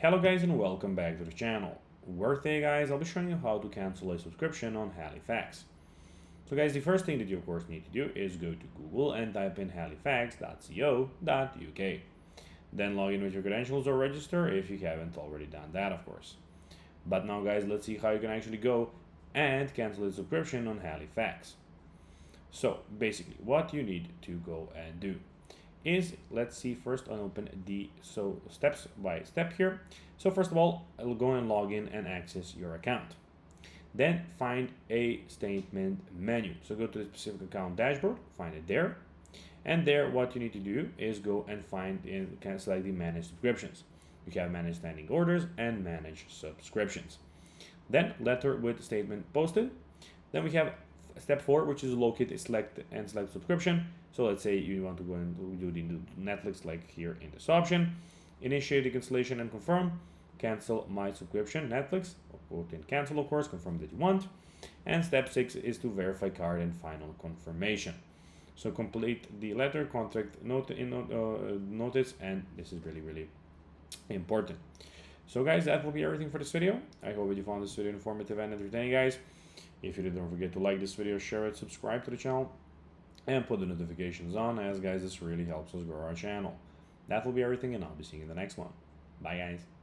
Hello guys and welcome back to the channel, where today guys I'll be showing you how to cancel a subscription on Halifax. So guys, the first thing that you of course need to do is go to Google and type in halifax.co.uk. Then log in with your credentials or register if you haven't already done that of course. But now guys, let's see how you can actually go and cancel a subscription on Halifax. So basically what you need to go and do is, let's see, first I'll open the steps by step here. So first of all, I'll go and log in and access your account. Then find a statement menu. So go to the specific account dashboard, find it there. And there what you need to do is go and find and select the manage subscriptions. You have manage standing orders and manage subscriptions. Then letter with statement posted. Then we have step 4, which is locate, select subscription. So let's say you want to go and do the Netflix, like here in this option. Initiate the cancellation and confirm. Cancel my subscription Netflix. Put in cancel of course, confirm that you want. And step 6 is to verify card and final confirmation. So complete the letter, contract notice, and this is really important. So guys, that will be everything for this video. I hope that you found this video informative and entertaining, guys. If you did, don't forget to like this video, share it, subscribe to the channel, and put the notifications on, as guys, this really helps us grow our channel. That will be everything, and I'll be seeing you in the next one. Bye guys.